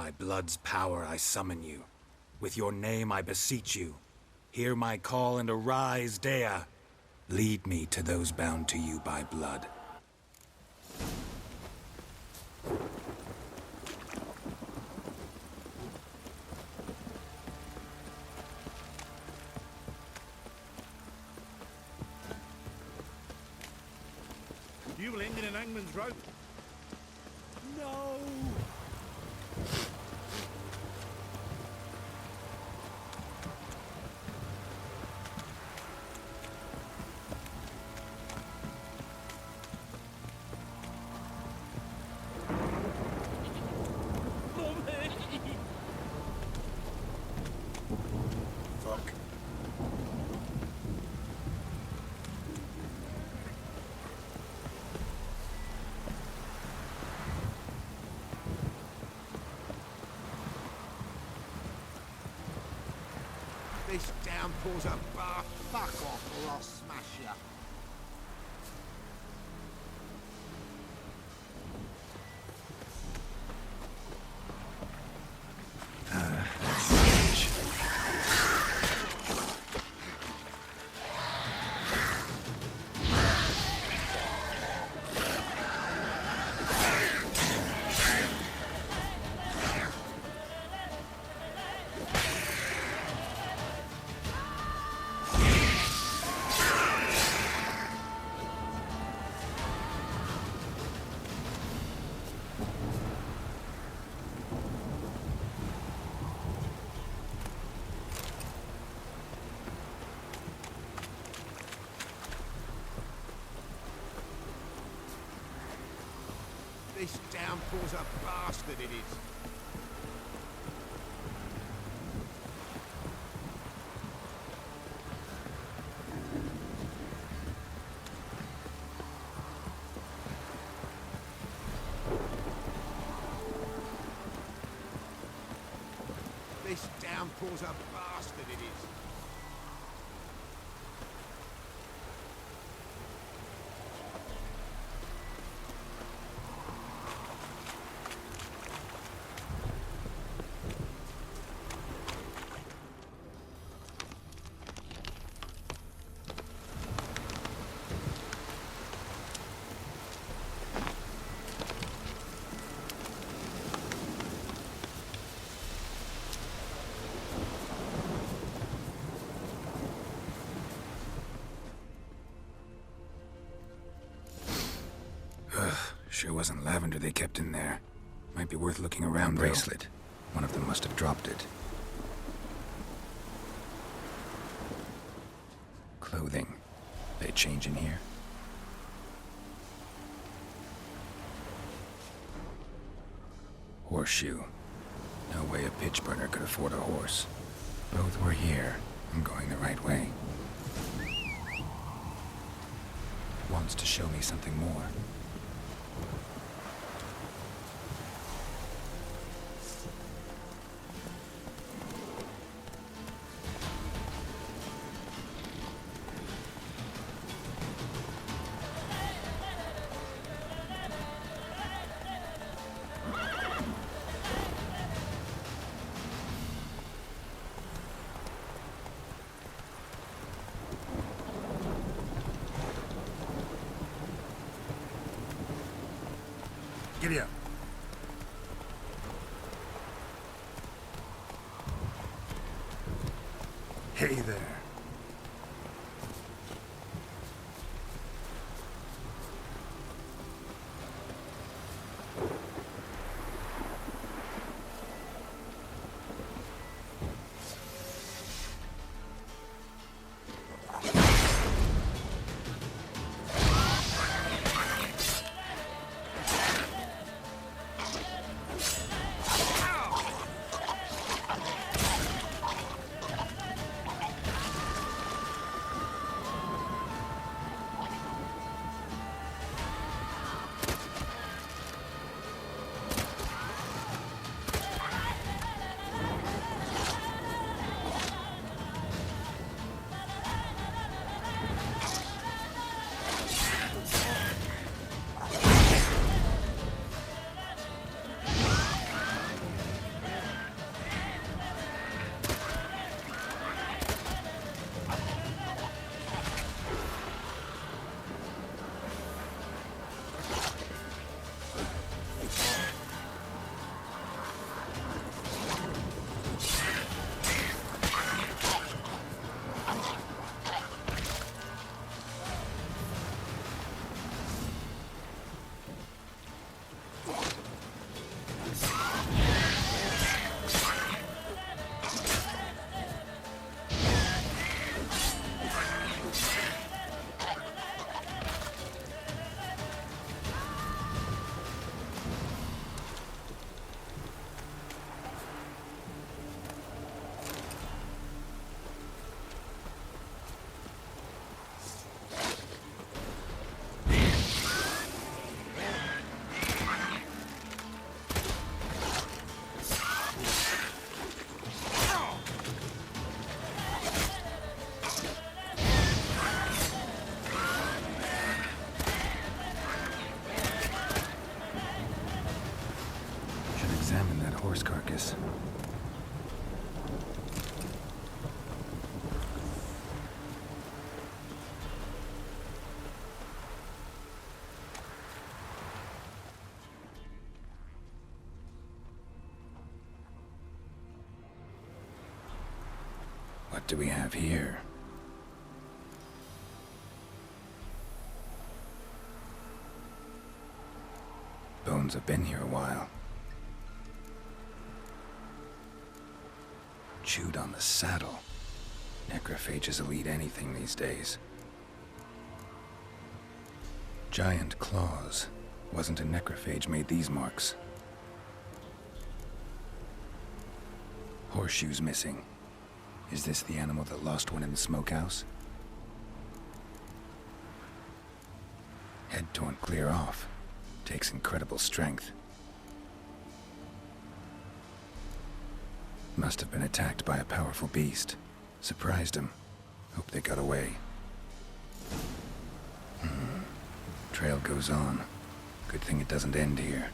By blood's power I summon you. With your name I beseech you. Hear my call and arise, Dea. Lead me to those bound to you by blood. You will end in an hangman's rope. No! Fuck. This downpour's a bar. Fuck off or I'll smash you. This downpour's a bastard, it is. This downpour's a bastard, it is. Sure wasn't lavender they kept in there. Might be worth looking around, though. Bracelet. One of them must have dropped it. Clothing. They change in here? Horseshoe. No way a pitch burner could afford a horse. Both were here. I'm going the right way. Wants to show me something more. Giddy up. Hey there. do we have here? Bones have been here a while. Chewed on the saddle. Necrophages will eat anything these days. Giant claws. Wasn't a necrophage made these marks. Horseshoes missing. Is this the animal that lost one in the smokehouse? Head torn clear off. Takes incredible strength. Must have been attacked by a powerful beast. Surprised him. Hope they got away. Trail goes on. Good thing it doesn't end here.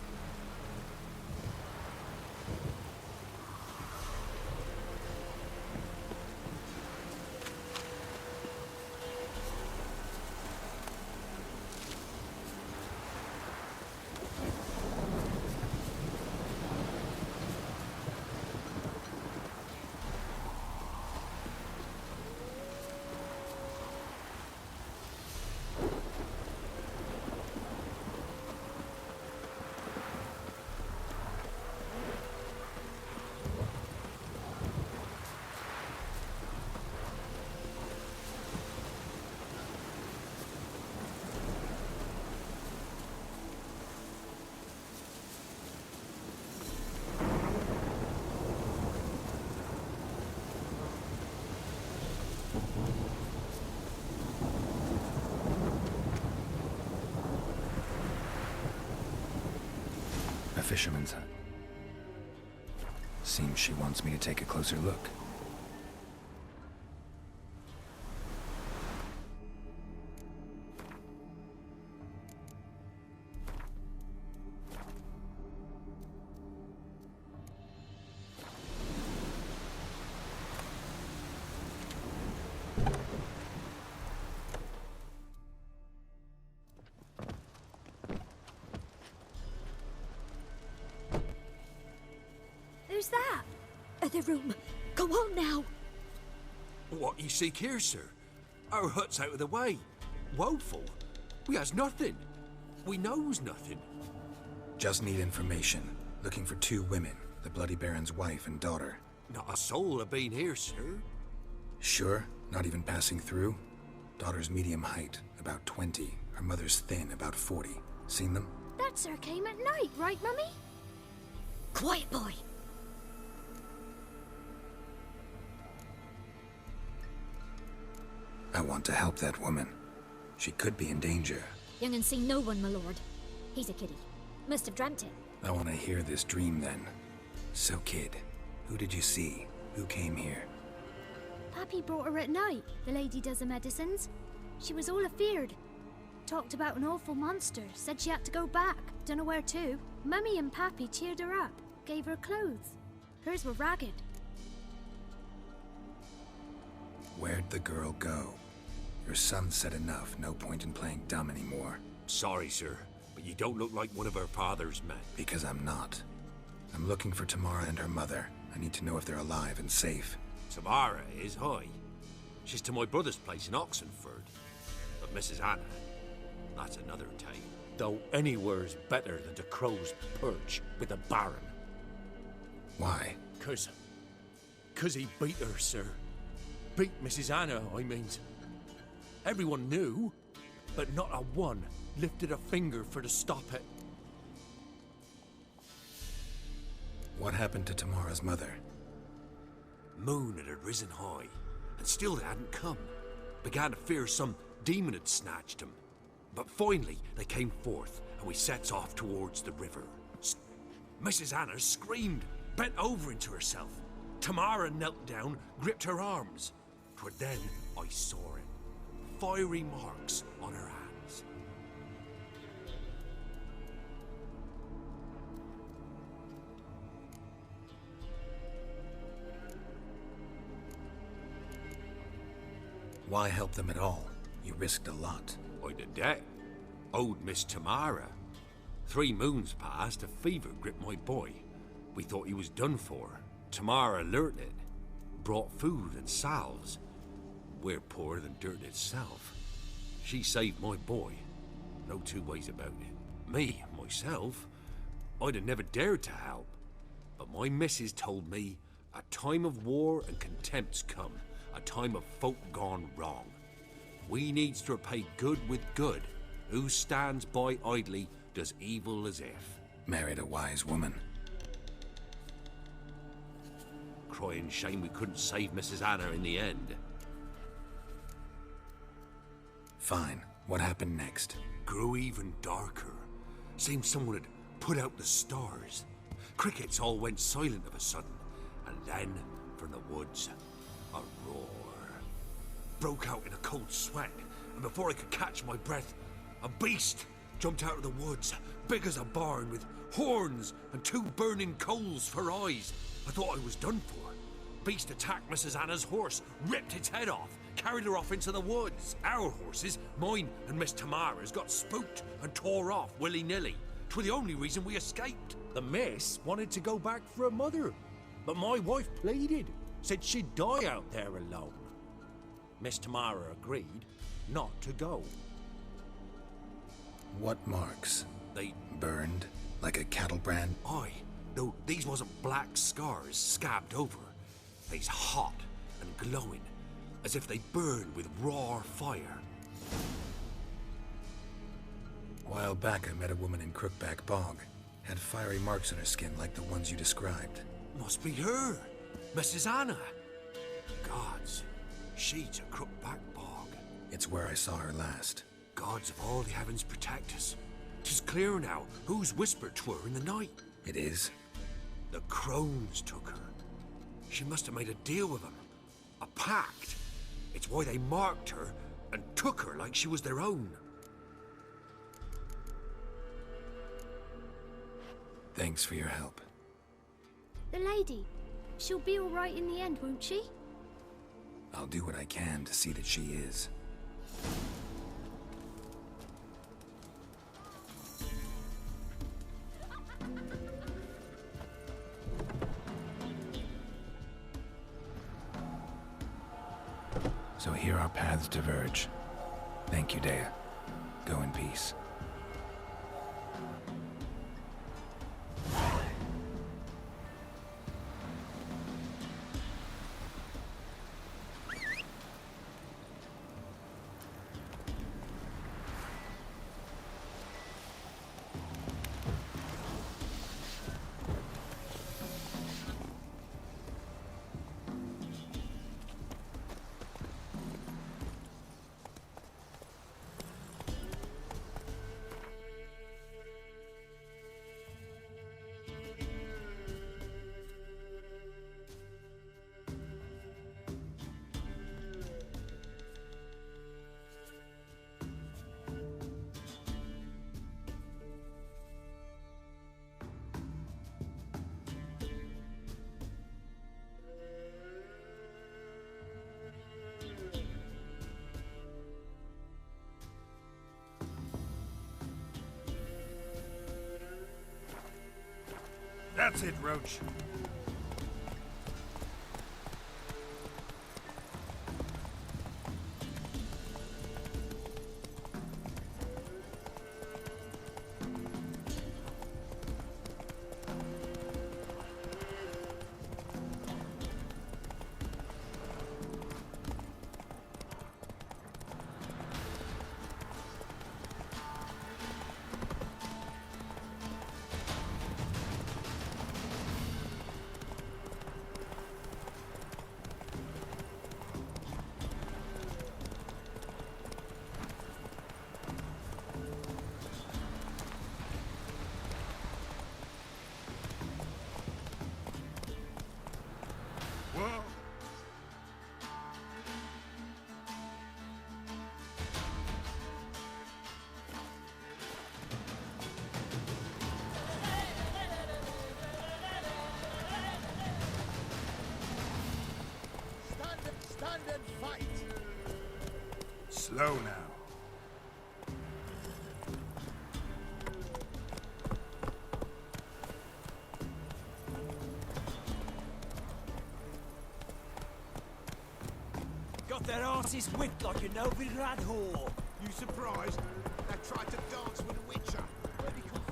A fisherman's hut. Seems she wants me to take a closer look. Who's that? Other room. Go on now. What you seek here, sir? Our hut's out of the way. Woeful. We has nothing. We knows nothing. Just need information. Looking for 2 women, the Bloody Baron's wife and daughter. Not a soul have been here, sir. Sure? Not even passing through? Daughter's medium height, about 20. Her mother's thin, about 40. Seen them? That sir came at night, right, Mummy? Quiet, boy. I want to help that woman. She could be in danger. Young and seen no one, my lord. He's a kiddie. Must have dreamt it. I want to hear this dream then. So, kid, who did you see? Who came here? Pappy brought her at night. The lady does the medicines. She was all afeared. Talked about an awful monster. Said she had to go back. Dunno where to. Mummy and Pappy cheered her up. Gave her clothes. Hers were ragged. Where'd the girl go? Your son said enough. No point in playing dumb anymore. Sorry, sir, but you don't look like one of our father's men. Because I'm not. I'm looking for Tamara and her mother. I need to know if they're alive and safe. Tamara is high. She's to my brother's place in Oxenford. But Mrs. Anna, that's another tale. Though anywhere's better than the Crow's Perch with the Baron. Why? Cause he beat her, sir. Beat Mrs. Anna, I mean. Everyone knew, but not a one lifted a finger for to stop it. What happened to Tamara's mother? Moon had risen high, and still they hadn't come. Began to fear some demon had snatched him. But finally they came forth, and we sets off towards the river. Mrs. Anna screamed, bent over into herself. Tamara knelt down, gripped her arms. 'Twere then I saw it. Fiery marks on her hands. Why help them at all? You risked a lot. I did that. Owed Miss Tamara. 3 moons passed, a fever gripped my boy. We thought he was done for. Tamara alerted. brought food and salves. We're poorer than dirt itself. She saved my boy. No two ways about it. Me, myself, I'd have never dared to help. But my missus told me a time of war and contempt's come, a time of folk gone wrong. We needs to repay good with good. Who stands by idly does evil as if. Married a wise woman. Crying shame we couldn't save Mrs. Anna in the end. Fine. What happened next? Grew even darker. Seemed someone had put out the stars. Crickets all went silent of a sudden, and then, from the woods, a roar. Broke out in a cold sweat, and before I could catch my breath, a beast jumped out of the woods, big as a barn, with horns and 2 burning coals for eyes. I thought I was done for. Beast attacked Mrs. Anna's horse, ripped its head off, carried her off into the woods. Our horses, mine and Miss Tamara's, got spooked and tore off willy-nilly. 'Twere the only reason we escaped. The miss wanted to go back for her mother, but my wife pleaded, said she'd die out there alone. Miss Tamara agreed not to go. What marks? They... Burned? Like a cattle brand? Aye. No, these wasn't black scars scabbed over. They's hot and glowing, as if they burned with raw fire. While back, I met a woman in Crookback Bog. Had fiery marks on her skin like the ones you described. Must be her, Mrs. Anna. Gods, she's a Crookback Bog. It's where I saw her last. Gods of all the heavens protect us. 'Tis clear now who's whispered to her in the night. It is? The crones took her. She must have made a deal with them. A pact. It's why they marked her and took her like she was their own. Thanks for your help. The lady. She'll be all right in the end, won't she? I'll do what I can to see that she is. So here our paths diverge. Thank you, Dea. Go in peace. That's it, Roach. Stand and fight! Slow now. is whipped like a Novigrad whore. You surprised? They tried to dance with a witcher. Where'd he come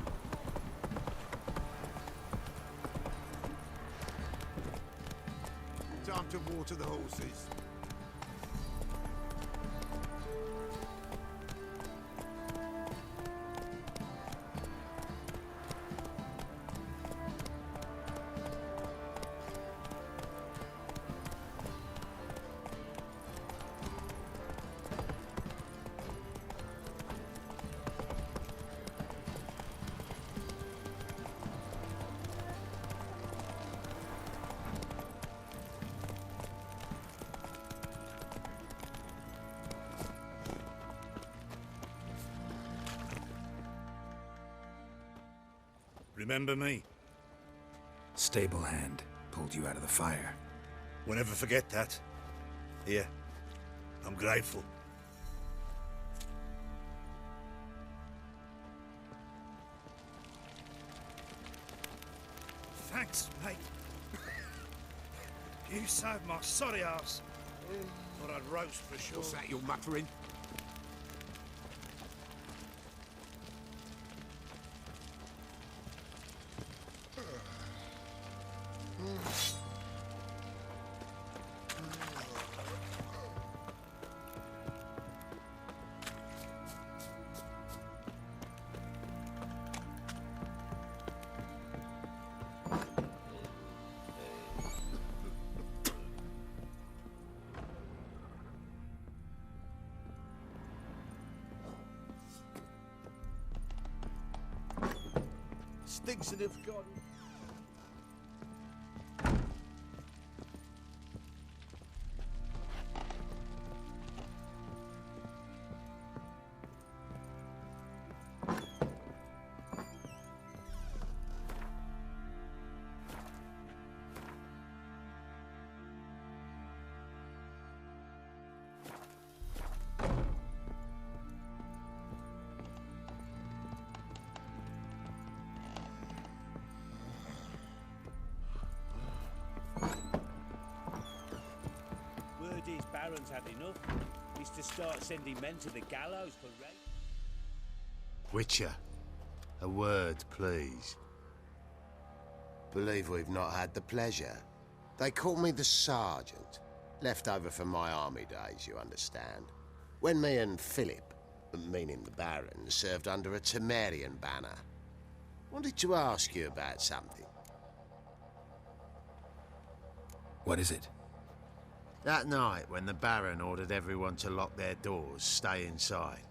from? Time to water the horses. Remember me? Stable hand pulled you out of the fire. We'll never forget that. Here, I'm grateful. Thanks, mate. You saved my sorry ass. Thought I'd roast for sure. What's that you're muttering? Stinks and have gone. These barons had enough. Is to start sending men to the gallows for rape. Witcher, a word, please. Believe we've not had the pleasure. They call me the Sergeant. Left over from my army days, you understand. When me and Philip, meaning the Baron, served under a Temerian banner. Wanted to ask you about something. What is it? That night, when the Baron ordered everyone to lock their doors, stay inside.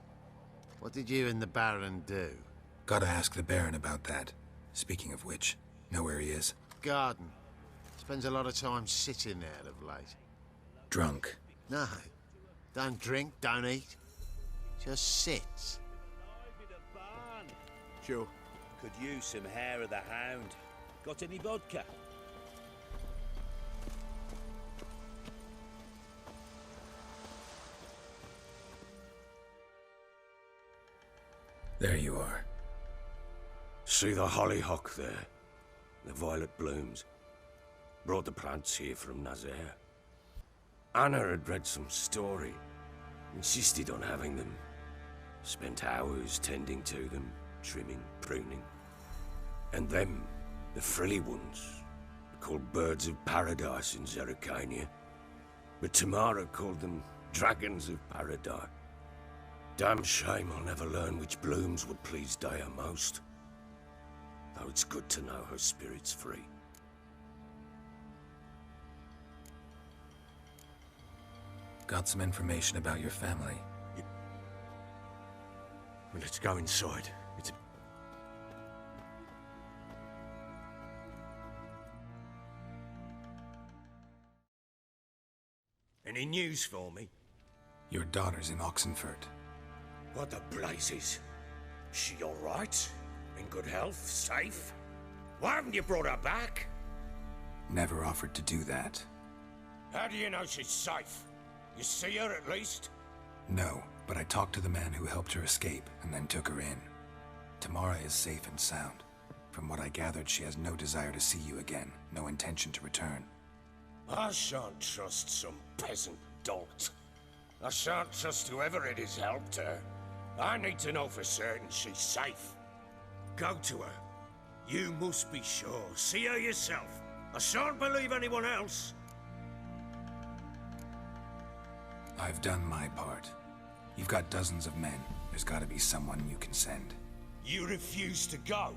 What did you and the Baron do? Gotta ask the Baron about that. Speaking of which, know where he is? Garden. Spends a lot of time sitting there of late. Drunk. No. Don't drink, don't eat. Just sits. Sure. Could use some hair of the hound. Got any vodka? There you are. See the hollyhock there? The violet blooms. Brought the plants here from Nazaire. Anna had read some story. Insisted on having them. Spent hours tending to them, trimming, pruning. And them, the frilly ones, are called birds of paradise in Zerrikania. But Tamara called them dragons of paradise. Damn shame I'll never learn which blooms would please Dea most. Though it's good to know her spirit's free. Got some information about your family. Well, let's go inside. It's Any news for me? Your daughter's in Oxenfurt. What the blazes? She all right? In good health? Safe? Why haven't you brought her back? Never offered to do that. How do you know she's safe? You see her at least? No, but I talked to the man who helped her escape and then took her in. Tamara is safe and sound. From what I gathered, she has no desire to see you again, no intention to return. I shan't trust some peasant dolt. I shan't trust whoever it is helped her. I need to know for certain she's safe. Go to her. You must be sure. See her yourself. I shan't believe anyone else. I've done my part. You've got dozens of men. There's gotta be someone you can send. You refuse to go?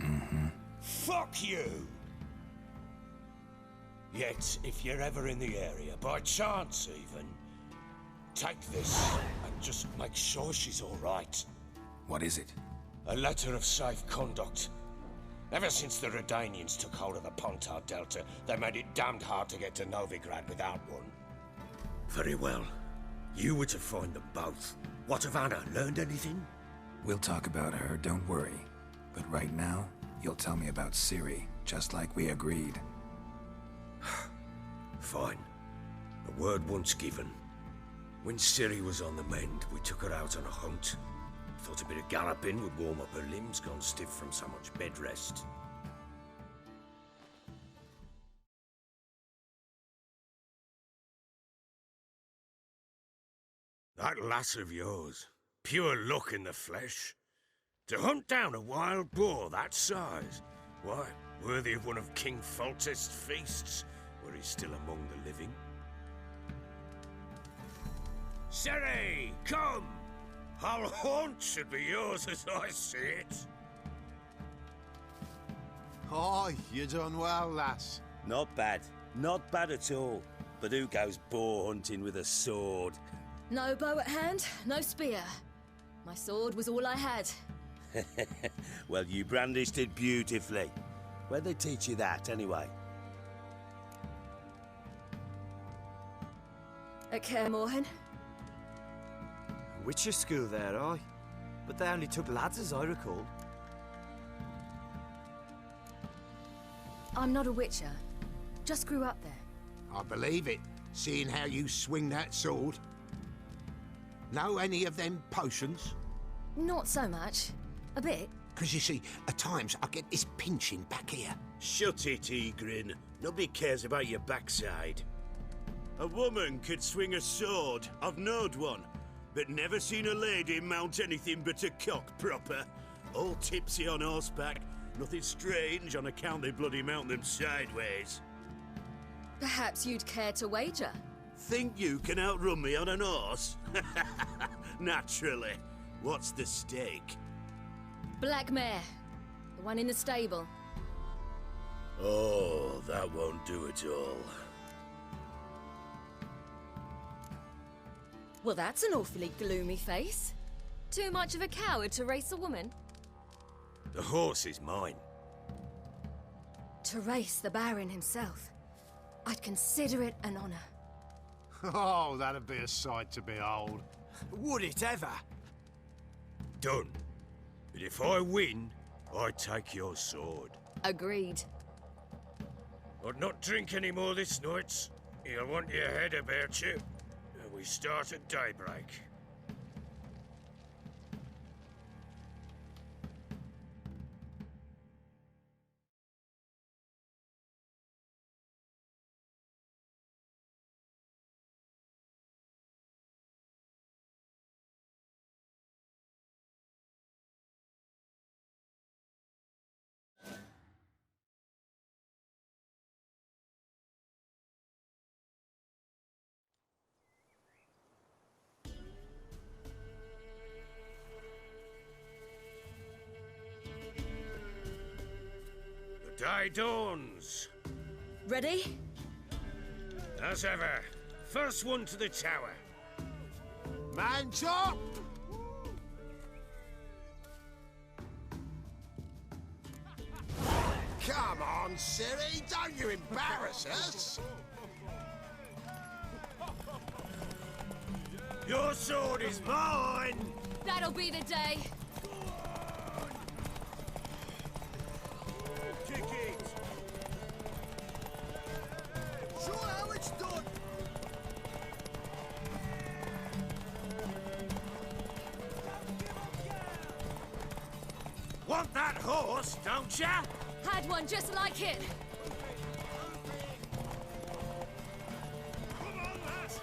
Mm-hmm. Fuck you! Yet, if you're ever in the area, by chance even, take this and just make sure she's all right. What is it? A letter of safe conduct. Ever since the Redanians took hold of the Pontar Delta, they made it damned hard to get to Novigrad without one. Very well. You were to find them both. What of Anna? Learned anything? We'll talk about her, don't worry. But right now, you'll tell me about Ciri, just like we agreed. Fine. A word once given. When Ciri was on the mend, we took her out on a hunt. Thought a bit of galloping would warm up her limbs, gone stiff from so much bed rest. That lass of yours, pure luck in the flesh. To hunt down a wild boar that size, why, worthy of one of King Foltest's feasts, were he still among the living. Ciri, come! Our haunt should be yours as I see it. Oh, you done well, lass. Not bad. Not bad at all. But who goes boar hunting with a sword? No bow at hand, no spear. My sword was all I had. Well, you brandished it beautifully. Where'd they teach you that, anyway? At Kaer Morhen. Witcher school there, aye. But they only took lads, as I recall. I'm not a witcher. Just grew up there. I believe it, seeing how you swing that sword. Know any of them potions? Not so much. A bit. 'Cause you see, at times I get this pinching back here. Shut it, Egrin. Nobody cares about your backside. A woman could swing a sword. I've knowed one. But never seen a lady mount anything but a cock proper. All tipsy on horseback. Nothing strange on account they bloody mount them sideways. Perhaps you'd care to wager? Think you can outrun me on an horse? Naturally. What's the stake? Black mare. The one in the stable. Oh, that won't do at all. Well, that's an awfully gloomy face. Too much of a coward to race a woman? The horse is mine. To race the Baron himself. I'd consider it an honor. Oh, that'd be a sight to behold. Would it ever? Done. But if I win, I take your sword. Agreed. I'd not drink any more this night. You'll want your head about you. And we start at daybreak. Day dawns. Ready? As ever. First one to the tower. Man chop! Come on, Ciri, don't you embarrass us! Your sword is mine! That'll be the day. Kick it! Show how it's done! Want that horse, don't ya? Had one just like it. Come on, lass!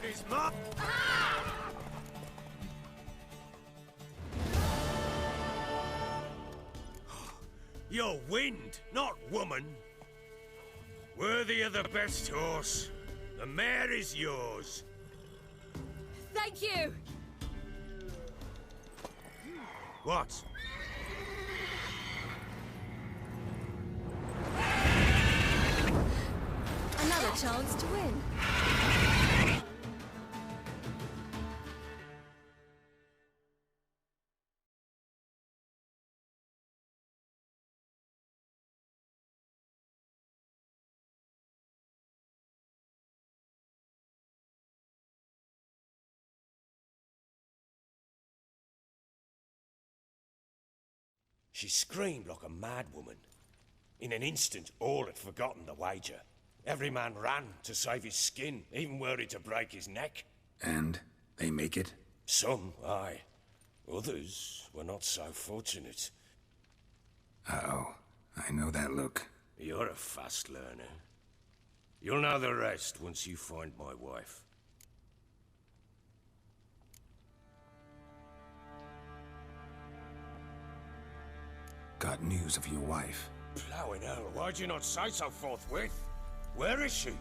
his mum! You're wind, not woman. Worthy of the best horse. The mare is yours. Thank you! What? Another chance to win. She screamed like a mad woman. In an instant, all had forgotten the wager. Every man ran to save his skin, even worried to break his neck. And they make it? Some, aye. Others were not so fortunate. Uh-oh. I know that look. You're a fast learner. You'll know the rest once you find my wife. Got news of your wife. Plowing hell, why'd you not say so forthwith? Where is she?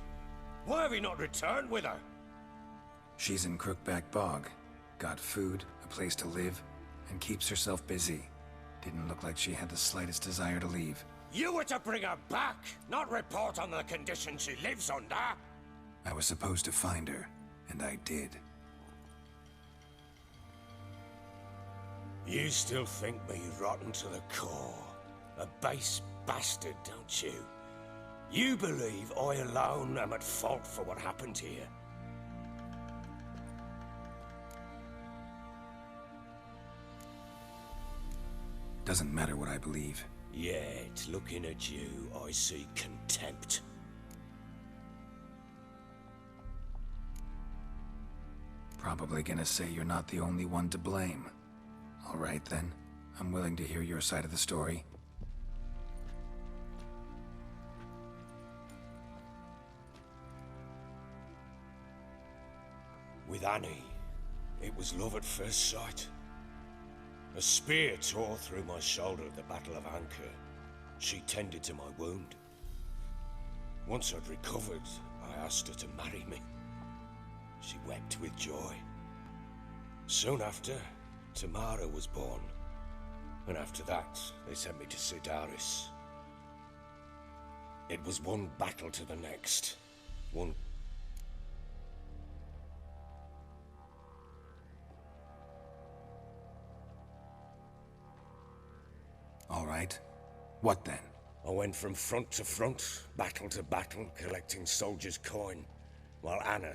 Why have you not returned with her? She's in Crookback Bog. Got food, a place to live, and keeps herself busy. Didn't look like she had the slightest desire to leave. You were to bring her back, not report on the conditions she lives under. I was supposed to find her, and I did. You still think me rotten to the core. A base bastard, don't you? You believe I alone am at fault for what happened here. Doesn't matter what I believe. Yet, looking at you, I see contempt. Probably gonna say you're not the only one to blame. All right, then. I'm willing to hear your side of the story. With Annie, it was love at first sight. A spear tore through my shoulder at the Battle of Anchor. She tended to my wound. Once I'd recovered, I asked her to marry me. She wept with joy. Soon after, Tamara was born. And after that, they sent me to Sidaris. It was one battle to the next. One... All right. What then? I went from front to front, battle to battle, collecting soldiers' coin, while Anna